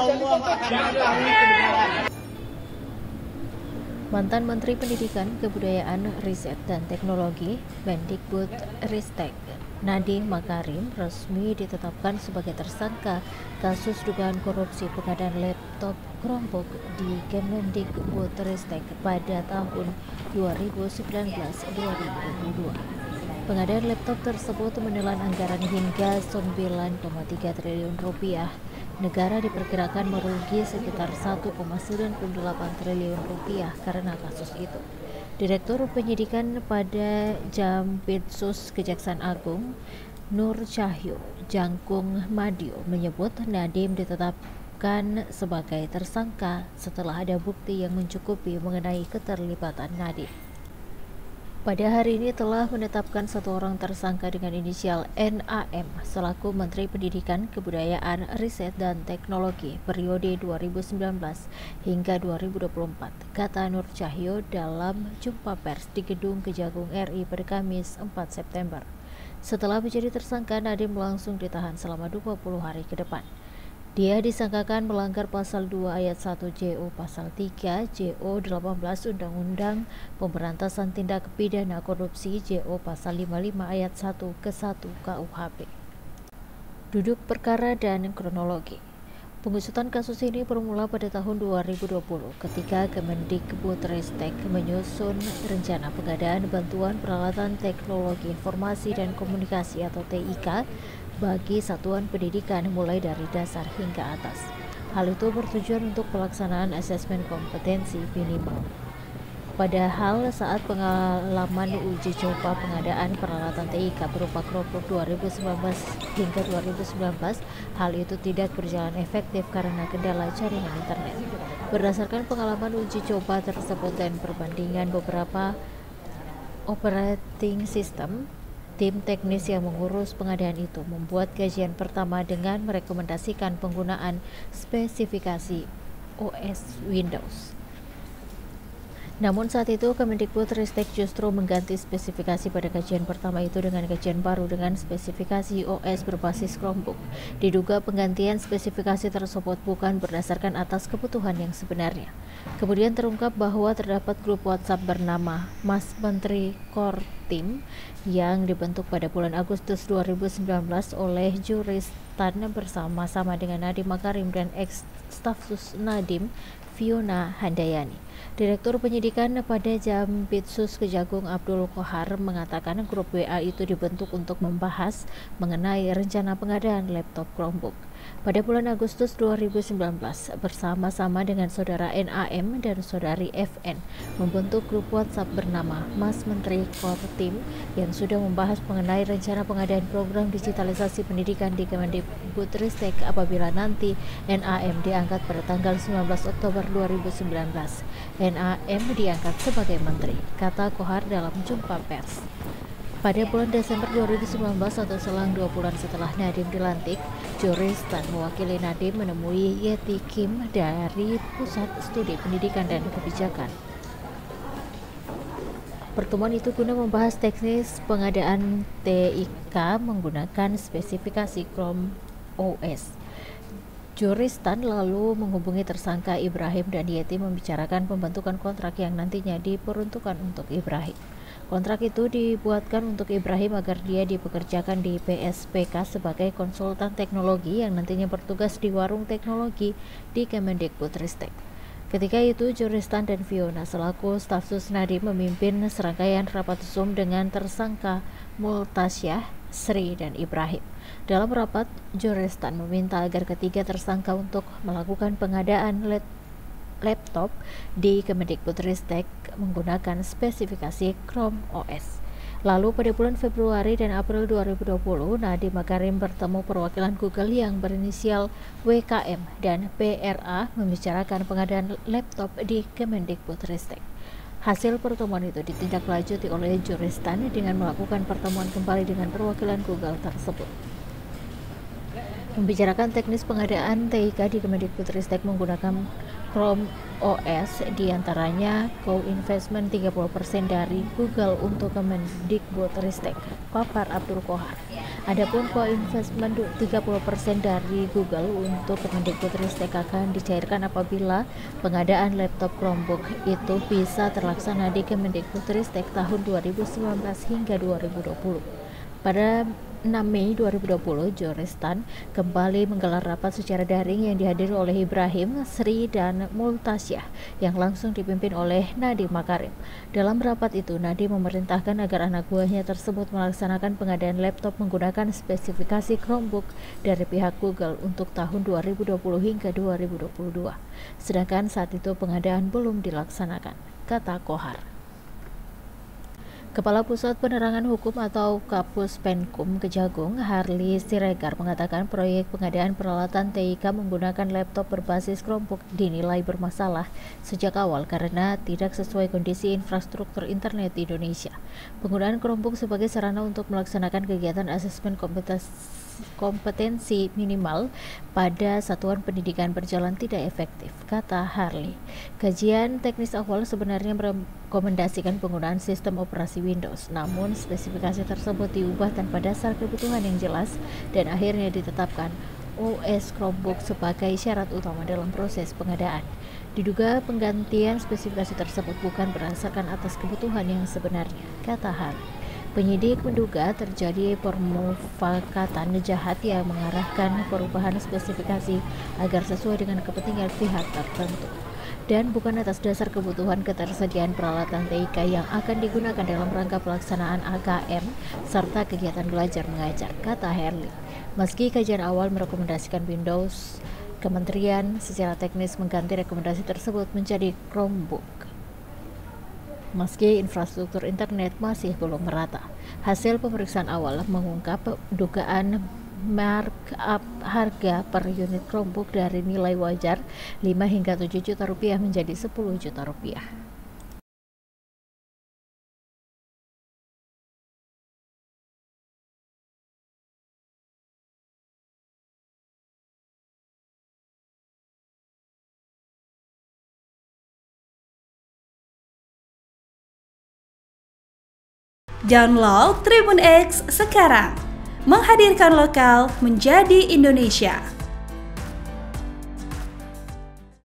Allah akan mengetahui kebenaran. Mantan Menteri Pendidikan, Kebudayaan, Riset, dan Teknologi Mendikbudristek Nadiem Makarim resmi ditetapkan sebagai tersangka kasus dugaan korupsi pengadaan laptop Chromebook di Kemendikbudristek pada tahun 2019-2022. Pengadaan laptop tersebut menelan anggaran hingga 9,3 triliun rupiah. Negara diperkirakan merugi sekitar 1,98 triliun rupiah karena kasus itu. Direktur Penyidikan pada Jampitsus Kejaksaan Agung, Nur Cahyo Jangkung Madio, menyebut Nadiem ditetapkan sebagai tersangka setelah ada bukti yang mencukupi mengenai keterlibatan Nadiem. Pada hari ini telah menetapkan satu orang tersangka dengan inisial NAM selaku Menteri Pendidikan, Kebudayaan, Riset, dan Teknologi periode 2019 hingga 2024, kata Nur Cahyo dalam jumpa pers di Gedung Kejagung RI pada Kamis 4 September. Setelah menjadi tersangka, Nadiem langsung ditahan selama 20 hari ke depan. Dia disangkakan melanggar pasal 2 ayat 1 JO, pasal 3 JO 18 Undang-Undang Pemberantasan Tindak Pidana Korupsi JO pasal 55 ayat 1 ke 1 KUHP. Duduk perkara dan kronologi. Pengusutan kasus ini bermula pada tahun 2020 ketika Kemendikbudristek menyusun rencana pengadaan bantuan peralatan teknologi informasi dan komunikasi atau TIK bagi satuan pendidikan mulai dari dasar hingga atas. Hal itu bertujuan untuk pelaksanaan asesmen kompetensi minimal. Padahal saat pengalaman uji coba pengadaan peralatan TIK berupa Chromebook 2019 hingga 2019, hal itu tidak berjalan efektif karena kendala jaringan internet. Berdasarkan pengalaman uji coba tersebut dan perbandingan beberapa operating system, tim teknis yang mengurus pengadaan itu membuat kajian pertama dengan merekomendasikan penggunaan spesifikasi OS Windows. Namun saat itu Kemendikbudristek justru mengganti spesifikasi pada kajian pertama itu dengan kajian baru dengan spesifikasi OS berbasis Chromebook. Diduga penggantian spesifikasi tersebut bukan berdasarkan atas kebutuhan yang sebenarnya. Kemudian terungkap bahwa terdapat grup WhatsApp bernama Mas Menteri Core Team yang dibentuk pada bulan Agustus 2019 oleh Juristan bersama-sama dengan Nadiem Makarim dan ex-stafsus Nadiem, Fiona Handayani. Direktur Penyidikan pada Jampitsus Kejagung Abdul Qohar mengatakan grup WA itu dibentuk untuk membahas mengenai rencana pengadaan laptop Chromebook. Pada bulan Agustus 2019, bersama-sama dengan saudara NAM dan saudari FN, membentuk grup WhatsApp bernama Mas Menteri Core Team yang sudah membahas mengenai rencana pengadaan program digitalisasi pendidikan di Kemendikbudristek apabila nanti NAM diangkat pada tanggal 19 Oktober 2019. NAM diangkat sebagai menteri, kata Qohar dalam jumpa pers. Pada bulan Desember 2019 atau selang 2 bulan setelah Nadiem dilantik, Juristan mewakili Nadiem menemui Yeti Kim dari Pusat Studi Pendidikan dan Kebijakan. Pertemuan itu guna membahas teknis pengadaan TIK menggunakan spesifikasi Chrome OS. Juristan lalu menghubungi tersangka Ibrahim dan Yeti membicarakan pembentukan kontrak yang nantinya diperuntukkan untuk Ibrahim. Kontrak itu dibuatkan untuk Ibrahim agar dia dipekerjakan di PSPK sebagai konsultan teknologi yang nantinya bertugas di warung teknologi di Kemendikbudristek. Ketika itu, Juristan dan Fiona selaku stafsus Nadiem memimpin serangkaian rapat Zoom dengan tersangka Multasyah, Sri, dan Ibrahim. Dalam rapat, Juristan meminta agar ketiga tersangka untuk melakukan pengadaan laptop di Kemendikbudristek menggunakan spesifikasi Chrome OS. Lalu pada bulan Februari dan April 2020, Nadiem Makarim bertemu perwakilan Google yang berinisial WKM dan PRA membicarakan pengadaan laptop di Kemendikbudristek. Hasil pertemuan itu ditindaklanjuti oleh Juristan dengan melakukan pertemuan kembali dengan perwakilan Google tersebut. Membicarakan teknis pengadaan TIK di Kemendikbudristek menggunakan Chrome OS, diantaranya co-investment 30% dari Google untuk Kemendikbudristek, papar Abdul Qohar. Adapun co-investment 30% dari Google untuk Kemendikbudristek akan dicairkan apabila pengadaan laptop Chromebook itu bisa terlaksana di Kemendikbudristek tahun 2019 hingga 2020. Pada 6 Mei 2020, Joristan kembali menggelar rapat secara daring yang dihadiri oleh Ibrahim, Sri, dan Multasyah yang langsung dipimpin oleh Nadiem Makarim. Dalam rapat itu, Nadiem memerintahkan agar anak buahnya tersebut melaksanakan pengadaan laptop menggunakan spesifikasi Chromebook dari pihak Google untuk tahun 2020 hingga 2022. Sedangkan saat itu pengadaan belum dilaksanakan, kata Kohar. Kepala Pusat Penerangan Hukum atau Kapus Penkum Kejagung, Harli Siregar, mengatakan proyek pengadaan peralatan TIK menggunakan laptop berbasis Chromebook dinilai bermasalah sejak awal karena tidak sesuai kondisi infrastruktur internet di Indonesia. Penggunaan Chromebook sebagai sarana untuk melaksanakan kegiatan asesmen kompetensi minimal pada satuan pendidikan berjalan tidak efektif, kata Harli. Kajian teknis awal sebenarnya merekomendasikan penggunaan sistem operasi Windows, namun spesifikasi tersebut diubah tanpa dasar kebutuhan yang jelas dan akhirnya ditetapkan OS Chromebook sebagai syarat utama dalam proses pengadaan. Diduga penggantian spesifikasi tersebut bukan berdasarkan atas kebutuhan yang sebenarnya, kata Harli. Penyidik menduga terjadi permufakatan jahat yang mengarahkan perubahan spesifikasi agar sesuai dengan kepentingan pihak tertentu dan bukan atas dasar kebutuhan ketersediaan peralatan TIK yang akan digunakan dalam rangka pelaksanaan AKM serta kegiatan belajar mengajar, kata Herli. Meski kajian awal merekomendasikan Windows, Kementerian secara teknis mengganti rekomendasi tersebut menjadi Chromebook. Meski infrastruktur internet masih belum merata, hasil pemeriksaan awal mengungkap dugaan markup harga per unit Chromebook dari nilai wajar 5 hingga 7 juta rupiah menjadi 10 juta rupiah. Download Tribun X sekarang, menghadirkan lokal menjadi Indonesia.